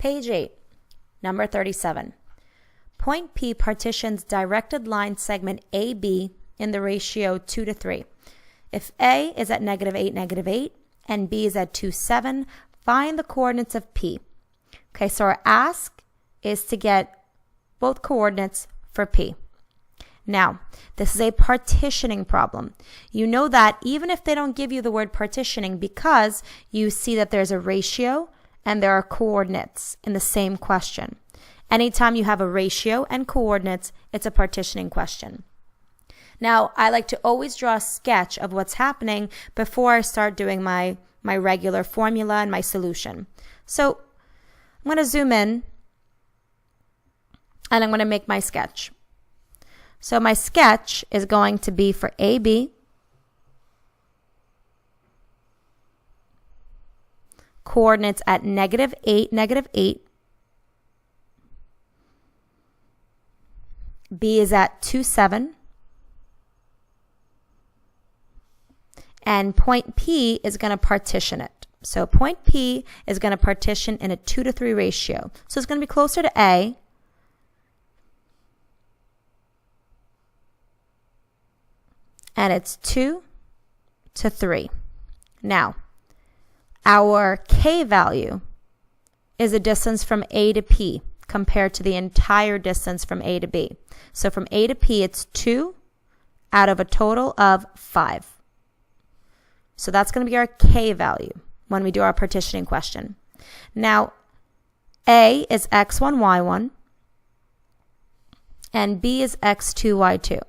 Page 8, number 37. Point P partitions directed line segment AB in the ratio 2 to 3. If A is at -8, -8, and B is at 2, 7, find the coordinates of P. Okay, so our ask is to get both coordinates for P. Now, this is a partitioning problem. You know that even if they don't give you the word partitioning, because you see that there's a ratio and there are coordinates in the same question. Anytime you have a ratio and coordinates, it's a partitioning question. Now, I like to always draw a sketch of what's happening before I start doing my regular formula and my solution. So I'm going to zoom in and I'm going to make my sketch. So my sketch is going to be for AB, coordinates at -8, -8. B is at 2, 7. And point P is going to partition it. So point P is going to partition in a 2 to 3 ratio. So it's going to be closer to A. And it's 2 to 3. Now, our K value is the distance from A to P compared to the entire distance from A to B. So from A to P, it's 2 out of a total of 5. So that's going to be our K value when we do our partitioning question. Now, A is x1, y1, and B is x2, y2.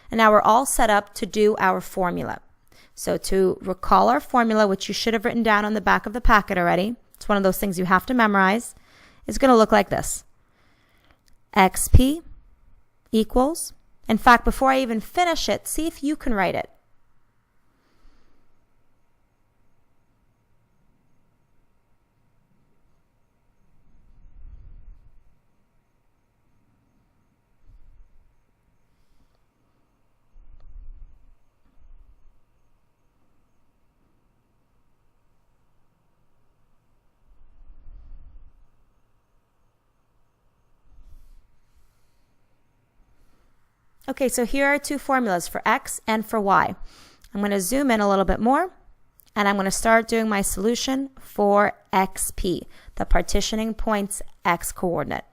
And now we're all set up to do our formula. So to recall our formula, which you should have written down on the back of the packet already, it's one of those things you have to memorize, is going to look like this. XP equals, in fact, before I even finish it, see if you can write it. Okay, so here are two formulas for x and for y. I'm going to zoom in a little bit more, and I'm going to start doing my solution for xp, the partitioning point's x coordinate.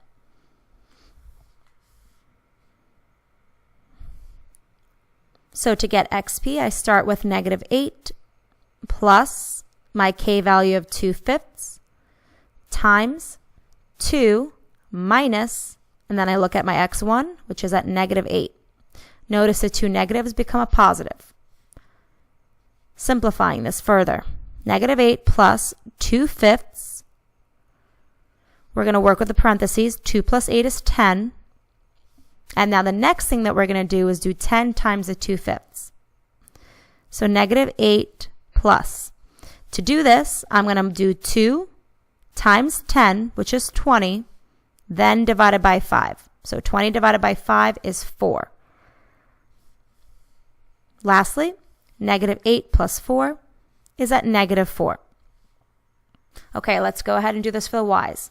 So to get xp, I start with -8 plus my k value of 2/5 times 2 minus, and then I look at my x1, which is at -8. Notice the two negatives become a positive. Simplifying this further, -8 plus 2/5. We're going to work with the parentheses. 2 plus 8 is 10. And now the next thing that we're going to do is do 10 times the 2/5. So -8 plus. To do this, I'm going to do 2 times 10, which is 20, then divided by 5. So 20 divided by 5 is 4. Lastly, -8 plus 4 is at -4. Okay, let's go ahead and do this for the y's.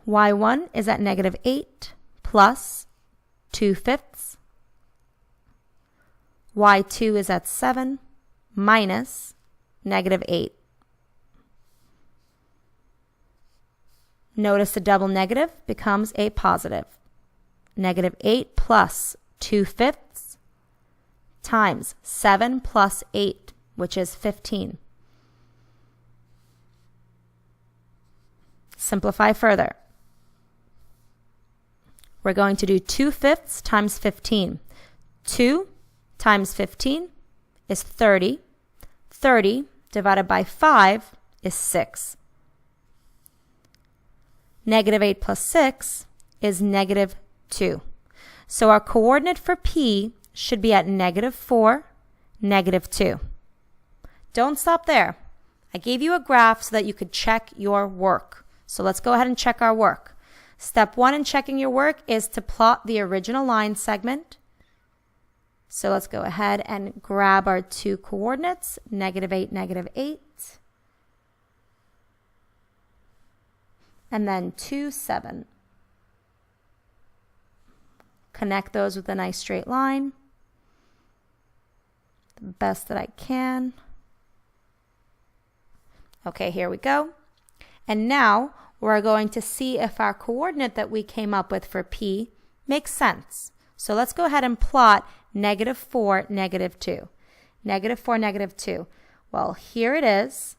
y1 is at -8 plus 2/5. y2 is at 7 minus -8. Notice the double negative becomes a positive. -8 plus 2/5 times 7 plus 8, which is 15. Simplify further. We're going to do 2/5 times 15. 2 times 15 is 30. 30 divided by 5 is 6. -8 plus 6 is -2. So our coordinate for P should be at -4, -2. Don't stop there. I gave you a graph so that you could check your work. So let's go ahead and check our work. Step 1 in checking your work is to plot the original line segment. So let's go ahead and grab our two coordinates, -8, -8, and then 2, 7. Connect those with a nice straight line, the best that I can. Okay, here we go. And now we're going to see if our coordinate that we came up with for P makes sense. So let's go ahead and plot -4, -2. -4, -2. Well, here it is.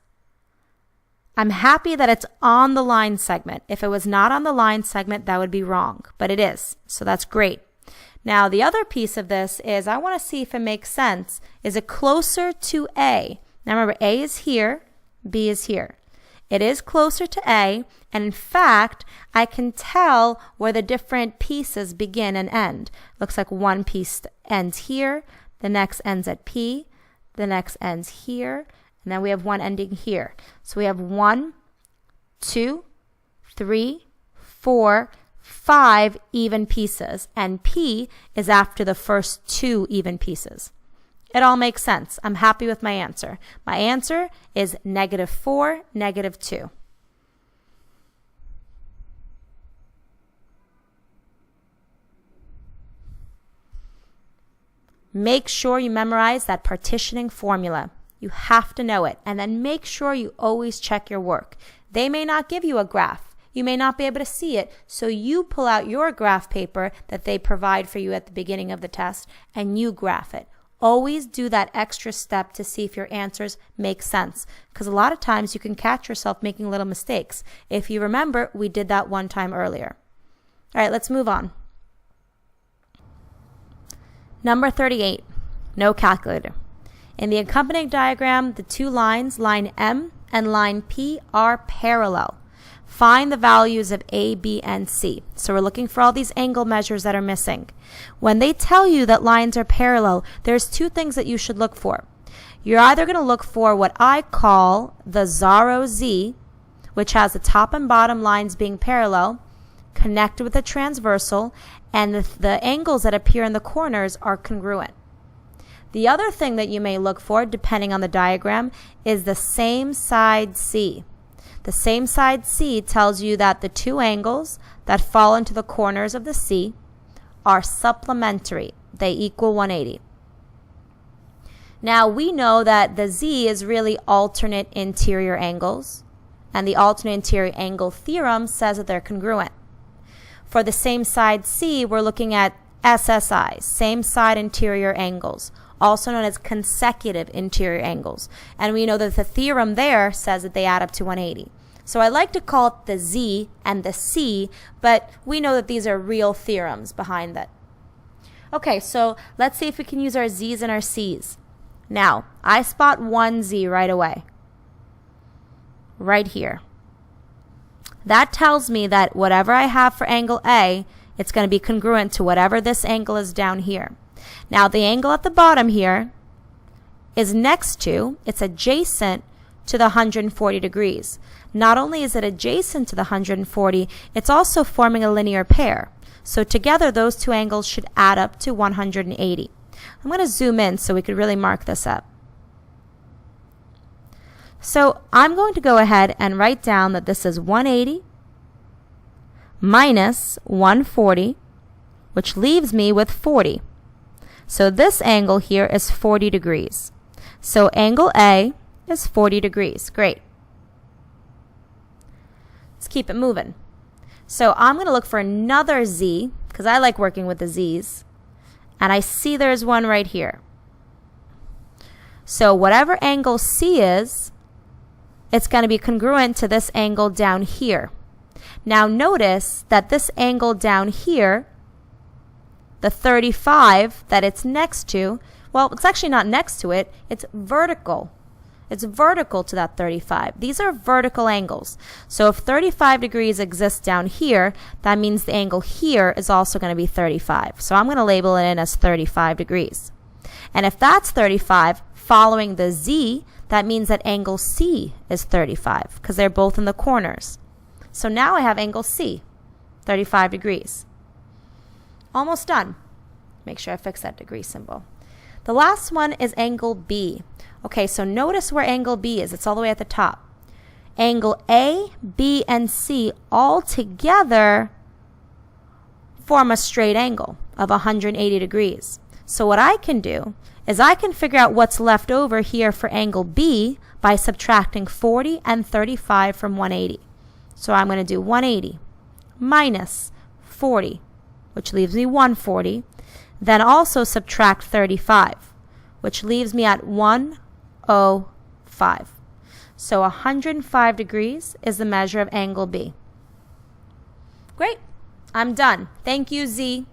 I'm happy that it's on the line segment. If it was not on the line segment, that would be wrong, but it is. So that's great. Now, the other piece of this is I want to see if it makes sense. Is it closer to A? Now, remember, A is here, B is here. It is closer to A, and in fact, I can tell where the different pieces begin and end. Looks like one piece ends here, the next ends at P, the next ends here, and then we have one ending here. So we have 1, 2, 3, 4, 5 even pieces, and P is after the first 2 even pieces. It all makes sense. I'm happy with my answer. My answer is -4, -2. Make sure you memorize that partitioning formula. You have to know it, and then make sure you always check your work. They may not give you a graph. You may not be able to see it, so you pull out your graph paper that they provide for you at the beginning of the test, and you graph it. Always do that extra step to see if your answers make sense, because a lot of times you can catch yourself making little mistakes. If you remember, we did that one time earlier. All right, let's move on. Number 38, no calculator. In the accompanying diagram, the two lines, line M and line P, are parallel. Find the values of A, B, and C. So we're looking for all these angle measures that are missing. When they tell you that lines are parallel, there's two things that you should look for. You're either going to look for what I call the Zaro Z, which has the top and bottom lines being parallel, connected with a transversal, and the angles that appear in the corners are congruent. The other thing that you may look for, depending on the diagram, is the same side C. The same side C tells you that the two angles that fall into the corners of the C are supplementary. They equal 180. Now, we know that the Z is really alternate interior angles, and the alternate interior angle theorem says that they're congruent. For the same side C, we're looking at SSIs, same side interior angles, also known as consecutive interior angles. And we know that the theorem there says that they add up to 180. So I like to call it the Z and the C, but we know that these are real theorems behind that. Okay, so let's see if we can use our Z's and our C's. Now, I spot one Z right away, right here. That tells me that whatever I have for angle A, it's going to be congruent to whatever this angle is down here. Now, the angle at the bottom here is next to, it's adjacent to the 140 degrees. Not only is it adjacent to the 140, it's also forming a linear pair. So together, those two angles should add up to 180. I'm going to zoom in so we could really mark this up. So I'm going to go ahead and write down that this is 180 minus 140, which leaves me with 40. So this angle here is 40 degrees. So angle A is 40 degrees. Great. Let's keep it moving. So I'm going to look for another Z, because I like working with the Z's. And I see there's one right here. So whatever angle C is, it's going to be congruent to this angle down here. Now notice that this angle down here, the 35 that it's next to, well, it's actually not next to it, it's vertical. It's vertical to that 35. These are vertical angles. So if 35 degrees exists down here, that means the angle here is also going to be 35. So I'm going to label it in as 35 degrees. And if that's 35, following the Z, that means that angle C is 35 because they're both in the corners. So now I have angle C, 35 degrees. Almost done. Make sure I fix that degree symbol. The last one is angle B. Okay, so notice where angle B is. It's all the way at the top. Angle A, B, and C all together form a straight angle of 180 degrees. So what I can do is I can figure out what's left over here for angle B by subtracting 40 and 35 from 180. So I'm going to do 180 minus 40, which leaves me 140. Then also subtract 35, which leaves me at 105. So 105 degrees is the measure of angle B. Great. I'm done. Thank you, Z.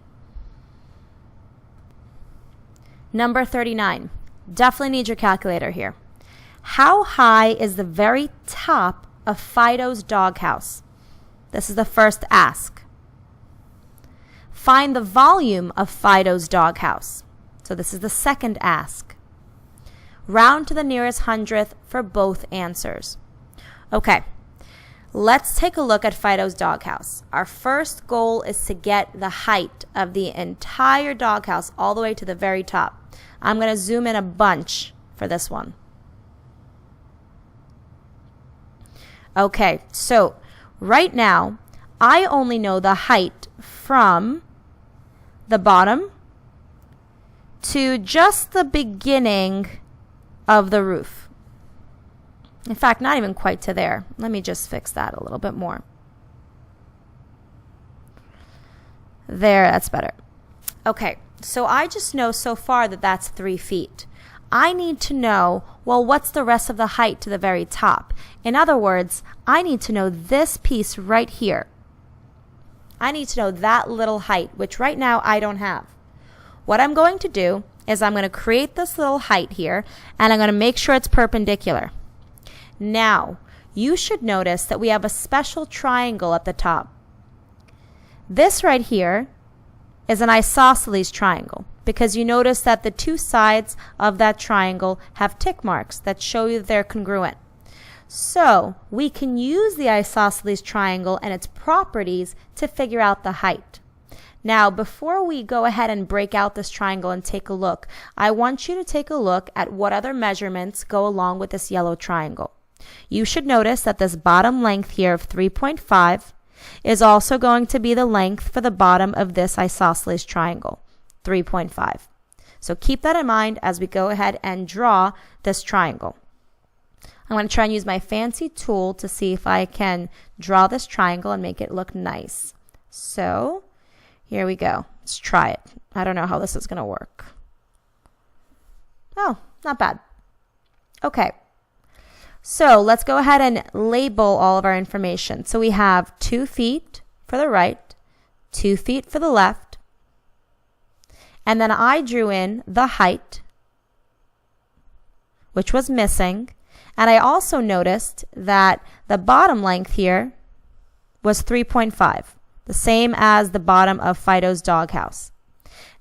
Number 39. Definitely need your calculator here. How high is the very top of Fido's doghouse? This is the first ask. Find the volume of Fido's doghouse. So this is the second ask. Round to the nearest hundredth for both answers. Okay, let's take a look at Fido's doghouse. Our first goal is to get the height of the entire doghouse all the way to the very top. I'm going to zoom in a bunch for this one. Okay, so right now, I only know the height from the bottom to just the beginning of the roof. In fact, not even quite to there. Let me just fix that a little bit more. There, that's better. Okay, so I just know so far that that's 3 feet. I need to know, well, what's the rest of the height to the very top? In other words, I need to know this piece right here. I need to know that little height, which right now I don't have. What I'm going to do is I'm going to create this little height here, and I'm going to make sure it's perpendicular. Now, you should notice that we have a special triangle at the top. This right here is an isosceles triangle, because you notice that the two sides of that triangle have tick marks that show you that they're congruent. So we can use the isosceles triangle and its properties to figure out the height. Now, before we go ahead and break out this triangle and take a look, I want you to take a look at what other measurements go along with this yellow triangle. You should notice that this bottom length here of 3.5 is also going to be the length for the bottom of this isosceles triangle, 3.5. So keep that in mind as we go ahead and draw this triangle. I'm going to try and use my fancy tool to see if I can draw this triangle and make it look nice. So here we go. Let's try it. I don't know how this is going to work. Oh, not bad. Okay. So let's go ahead and label all of our information. So we have 2 feet for the right, 2 feet for the left, and then I drew in the height, which was missing, and I also noticed that the bottom length here was 3.5, the same as the bottom of Fido's doghouse.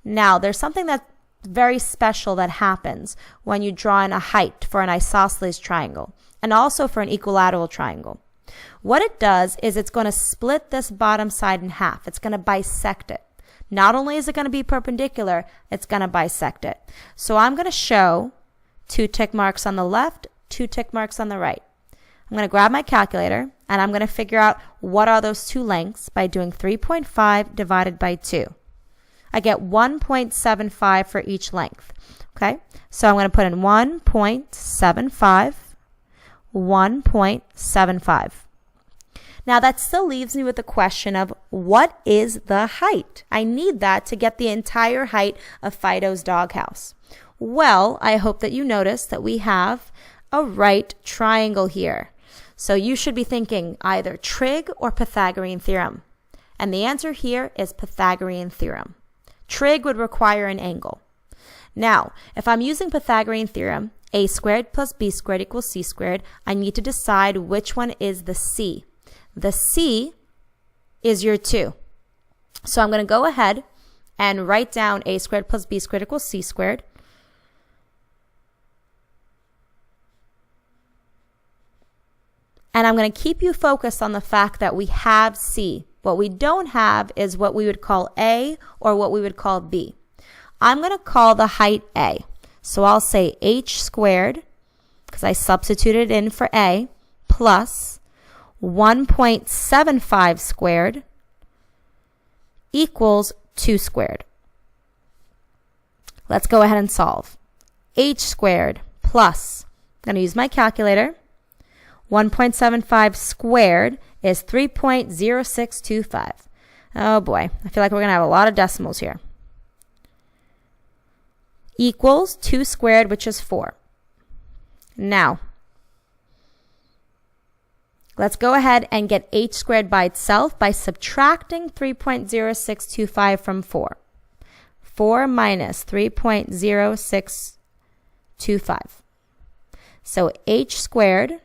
Now, there's something that's very special that happens when you draw in a height for an isosceles triangle and also for an equilateral triangle. What it does is it's going to split this bottom side in half. It's going to bisect it. Not only is it going to be perpendicular, it's going to bisect it. So I'm going to show 2 tick marks on the left, 2 tick marks on the right. I'm going to grab my calculator and I'm going to figure out what are those 2 lengths by doing 3.5 divided by 2. I get 1.75 for each length. Okay, so I'm going to put in 1.75, 1.75. Now that still leaves me with the question of what is the height? I need that to get the entire height of Fido's doghouse. Well, I hope that you notice that we have a right triangle here. So you should be thinking either trig or Pythagorean theorem. And the answer here is Pythagorean theorem. Trig would require an angle. Now, if I'm using Pythagorean theorem, a squared plus b squared equals c squared, I need to decide which one is the c. The c is your 2. So I'm going to go ahead and write down a squared plus b squared equals c squared. And I'm going to keep you focused on the fact that we have c. What we don't have is what we would call a or what we would call b. I'm going to call the height a. So I'll say h squared, because I substituted in for a, plus 1.75 squared equals 2 squared. Let's go ahead and solve. H squared plus, I'm going to use my calculator, 1.75 squared is 3.0625. Oh boy, I feel like we're going to have a lot of decimals here. Equals 2 squared, which is 4. Now, let's go ahead and get h squared by itself by subtracting 3.0625 from 4. 4 minus 3.0625. So h squared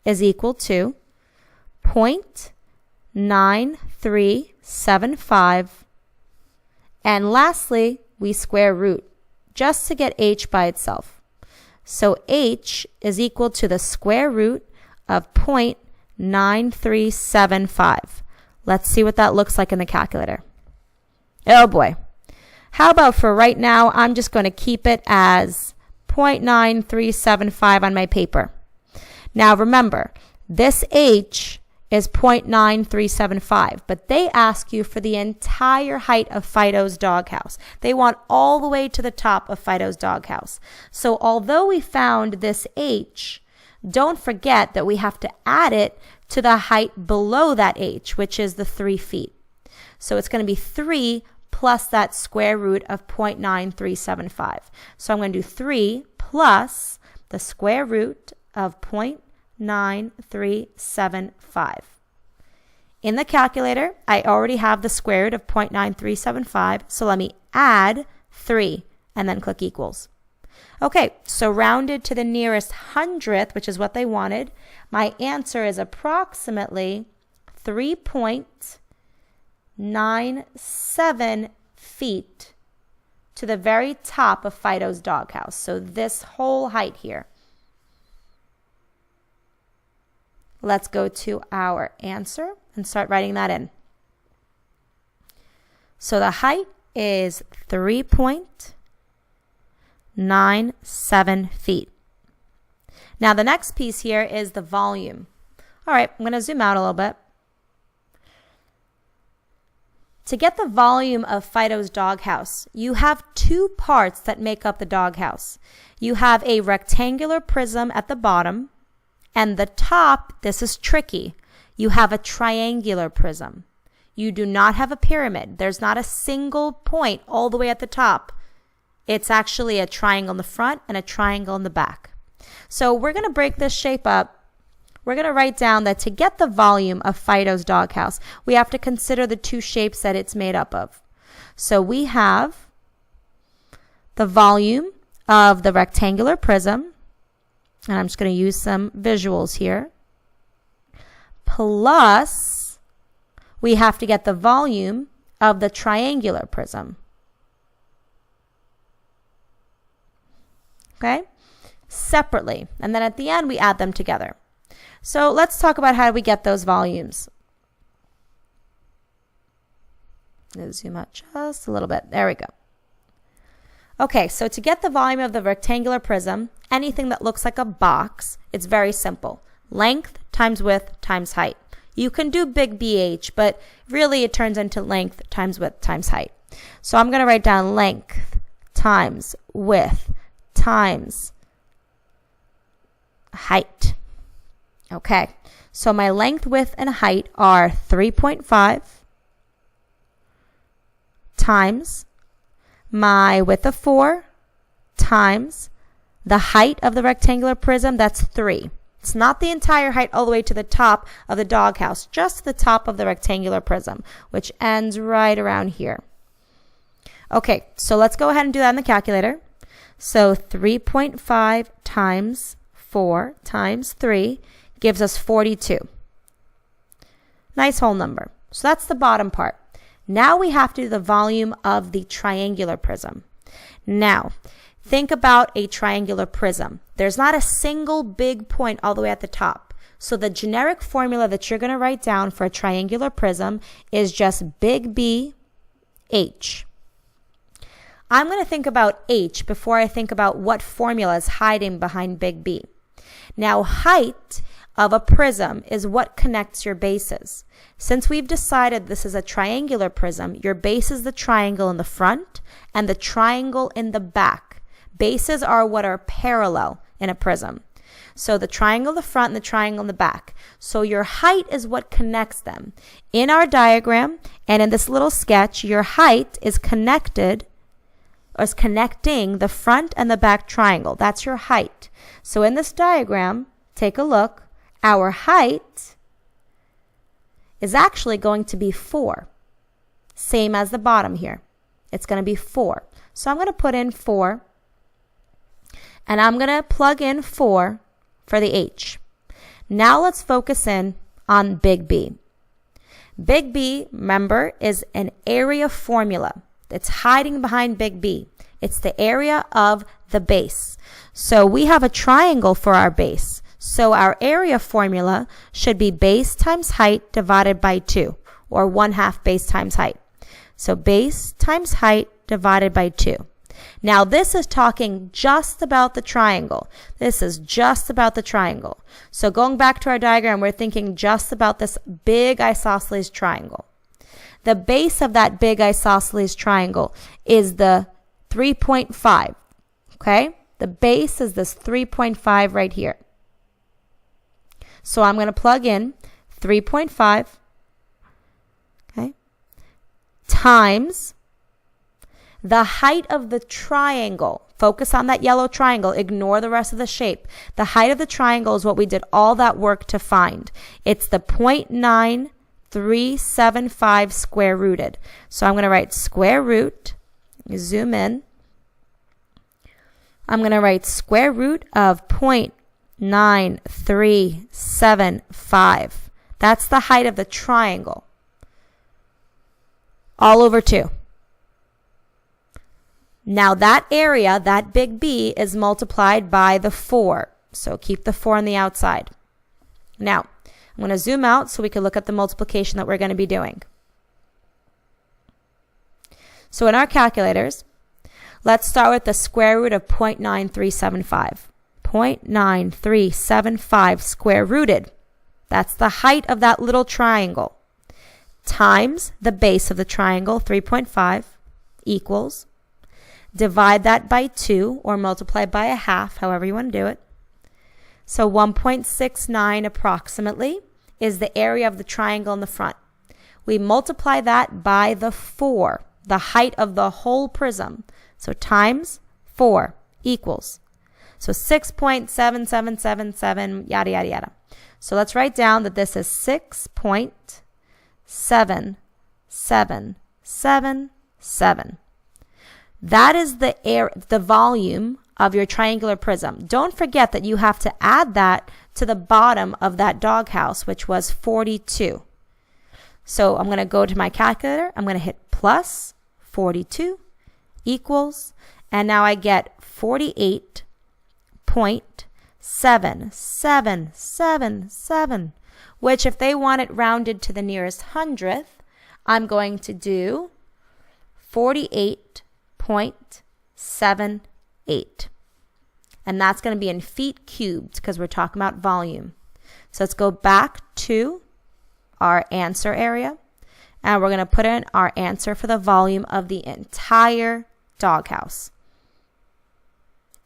is equal to 0.9375. And lastly, we square root just to get h by itself. So h is equal to the square root of 0.9375. Let's see what that looks like in the calculator. Oh boy. How about for right now, I'm just going to keep it as 0.9375 on my paper. Now remember, this h is 0.9375, but they ask you for the entire height of Fido's doghouse. They want all the way to the top of Fido's doghouse. So although we found this h, don't forget that we have to add it to the height below that h, which is the 3 feet. So it's going to be 3 plus that square root of 0.9375. So I'm going to do 3 plus the square root of 0.9375. In the calculator, I already have the square root of 0.9375, so let me add 3 and then click equals. Okay, so rounded to the nearest hundredth, which is what they wanted, my answer is approximately 3.97 feet to the very top of Fido's doghouse. So this whole height here. Let's go to our answer and start writing that in. So the height is 3.97 feet. Now the next piece here is the volume. All right, I'm going to zoom out a little bit. To get the volume of Fido's doghouse, you have 2 parts that make up the doghouse. You have a rectangular prism at the bottom, and the top, this is tricky, you have a triangular prism. You do not have a pyramid. There's not a single point all the way at the top. It's actually a triangle in the front and a triangle in the back. So we're going to break this shape up. We're going to write down that to get the volume of Fido's doghouse, we have to consider the 2 shapes that it's made up of. So we have the volume of the rectangular prism, and I'm just going to use some visuals here, plus we have to get the volume of the triangular prism. Okay? Separately. And then at the end, we add them together. So let's talk about how we get those volumes. Let's zoom out just a little bit. There we go. Okay, so to get the volume of the rectangular prism, anything that looks like a box, it's very simple. Length times width times height. You can do big BH, but really it turns into length times width times height. So I'm going to write down length times width times height. Okay, so my length, width, and height are 3.5 times my width of 4 times the height of the rectangular prism, that's 3. It's not the entire height all the way to the top of the doghouse, just the top of the rectangular prism, which ends right around here. Okay, so let's go ahead and do that in the calculator. So 3.5 times 4 times 3 gives us 42. Nice whole number. So that's the bottom part. Now we have to do the volume of the triangular prism. Now, think about a triangular prism. There's not a single big point all the way at the top. So the generic formula that you're going to write down for a triangular prism is just big B, H. I'm going to think about H before I think about what formula is hiding behind big B. Now, height of a prism is what connects your bases. Since we've decided this is a triangular prism, your base is the triangle in the front and the triangle in the back. Bases are what are parallel in a prism. So the triangle in the front and the triangle in the back. So your height is what connects them. In our diagram and in this little sketch, your height is connected or is connecting the front and the back triangle. That's your height. So in this diagram, take a look. Our height is actually going to be 4. Same as the bottom here. It's going to be 4. So I'm going to put in 4. And I'm going to plug in 4 for the H. Now let's focus in on big B. Big B, remember, is an area formula that's hiding behind big B. It's the area of the base. So we have a triangle for our base. So our area formula should be base times height divided by 2, or 1/2 base times height. So base times height divided by 2. Now this is talking just about the triangle. This is just about the triangle. So going back to our diagram, we're thinking just about this big isosceles triangle. The base of that big isosceles triangle is the 3.5. Okay? The base is this 3.5 right here. So I'm going to plug in 3.5, okay, times the height of the triangle. Focus on that yellow triangle. Ignore the rest of the shape. The height of the triangle is what we did all that work to find. It's the 0.9375 square rooted. So I'm going to write square root. Zoom in. I'm going to write square root of 0.9375. That's the height of the triangle. All over 2. Now that area, that big B, is multiplied by the 4. So keep the 4 on the outside. Now, I'm going to zoom out so we can look at the multiplication that we're going to be doing. So in our calculators, let's start with the square root of 0.9375. 0.9375 square rooted. That's the height of that little triangle. Times the base of the triangle, 3.5, equals. Divide that by 2 or multiply by 1/2, however you want to do it. So 1.69 approximately is the area of the triangle in the front. We multiply that by the 4, the height of the whole prism. So times 4 equals. So 6.7777, yada, yada, yada. So let's write down that this is 6.7777. That is the volume of your triangular prism. Don't forget that you have to add that to the bottom of that doghouse, which was 42. So I'm going to go to my calculator. I'm going to hit plus 42 equals, and now I get 48.7777, which if they want it rounded to the nearest hundredth, I'm going to do 48.78. And that's going to be in feet cubed because we're talking about volume. So let's go back to our answer area. And we're going to put in our answer for the volume of the entire doghouse.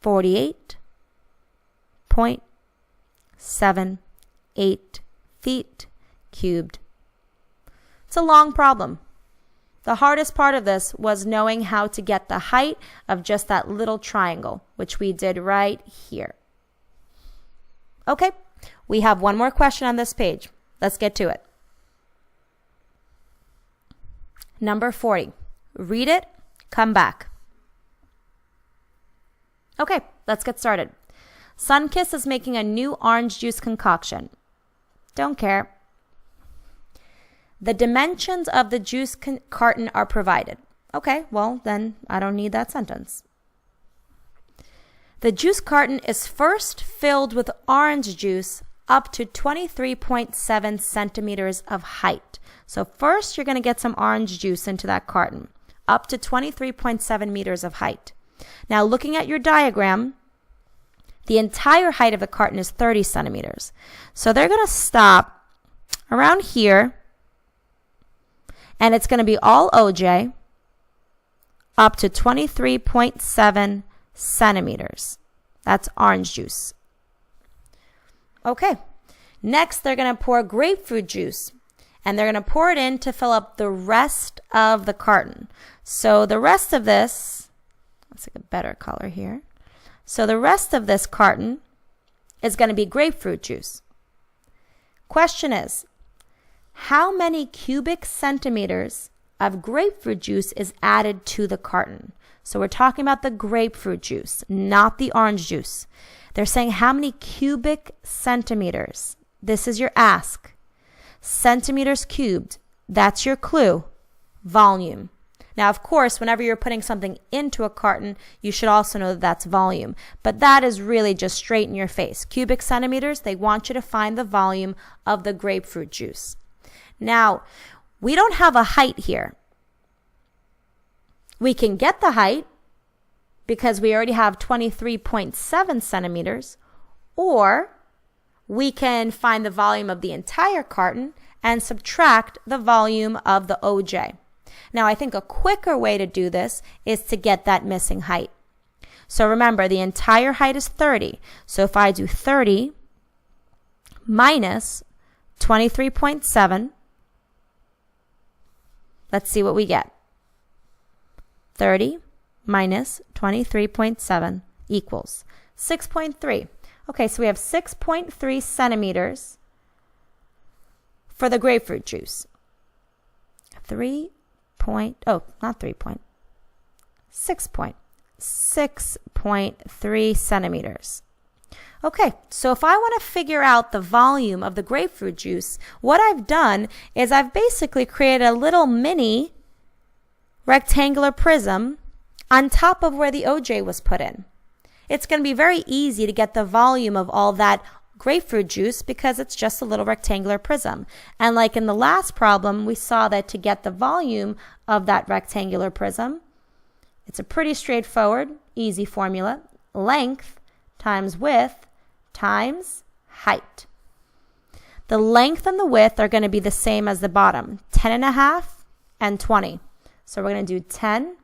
48.78 feet cubed. It's a long problem. The hardest part of this was knowing how to get the height of just that little triangle, which we did right here. Okay, we have one more question on this page. Let's get to it. Number 40. Read it, come back. Okay, let's get started. Sunkiss is making a new orange juice concoction. Don't care. The dimensions of the juice carton are provided. Okay, well, then I don't need that sentence. The juice carton is first filled with orange juice up to 23.7 centimeters of height. So first you're going to get some orange juice into that carton up to 23.7 meters of height. Now, looking at your diagram, the entire height of the carton is 30 centimeters. So they're going to stop around here, and it's going to be all OJ up to 23.7 centimeters. That's orange juice. Okay, next they're going to pour grapefruit juice, and they're going to pour it in to fill up the rest of the carton. So the rest of this, let's take a better color here. So the rest of this carton is going to be grapefruit juice. Question is, how many cubic centimeters of grapefruit juice is added to the carton? So we're talking about the grapefruit juice, not the orange juice. They're saying how many cubic centimeters. This is your ask. Centimeters cubed, that's your clue. Volume. Now, of course, whenever you're putting something into a carton, you should also know that that's volume. But that is really just straight in your face. Cubic centimeters, they want you to find the volume of the grapefruit juice. Now, we don't have a height here. We can get the height because we already have 23.7 centimeters, or we can find the volume of the entire carton and subtract the volume of the OJ. Now, I think a quicker way to do this is to get that missing height. So remember, the entire height is 30. So if I do 30 minus 23.7, let's see what we get. 30 minus 23.7 equals 6.3. Okay, so we have 6.3 centimeters for the grapefruit juice. 6.3 centimeters. Okay, so if I want to figure out the volume of the grapefruit juice, what I've done is I've basically created a little mini rectangular prism on top of where the OJ was put in. It's going to be very easy to get the volume of all that grapefruit juice because it's just a little rectangular prism. And like in the last problem, we saw that to get the volume of that rectangular prism, it's a pretty straightforward, easy formula. Length times width times height. The length and the width are going to be the same as the bottom, 10.5 and 20. So we're going to do 10.5,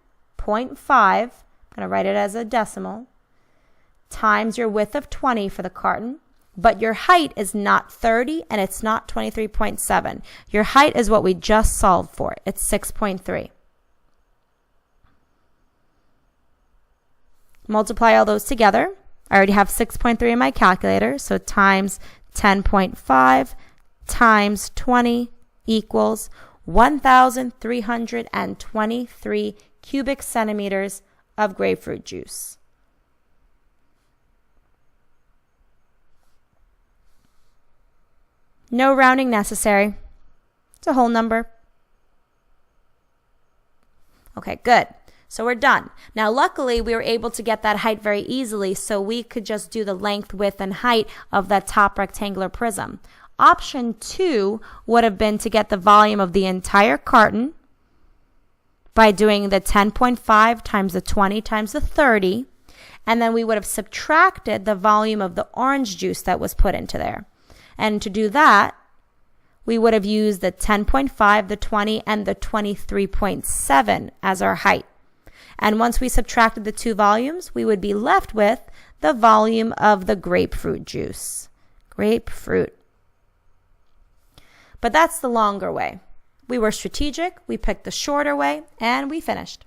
I'm going to write it as a decimal, times your width of 20 for the carton. But your height is not 30 and it's not 23.7. Your height is what we just solved for. It's 6.3. Multiply all those together. I already have 6.3 in my calculator, so times 10.5 times 20 equals 1,323 cubic centimeters of grapefruit juice. No rounding necessary. It's a whole number. Okay, good. So we're done. Now, luckily, we were able to get that height very easily, so we could just do the length, width, and height of that top rectangular prism. Option 2 would have been to get the volume of the entire carton by doing the 10.5 times the 20 times the 30, and then we would have subtracted the volume of the orange juice that was put into there. And to do that, we would have used the 10.5, the 20, and the 23.7 as our height. And once we subtracted the two volumes, we would be left with the volume of the grapefruit juice. Grapefruit. But that's the longer way. We were strategic, we picked the shorter way, and we finished.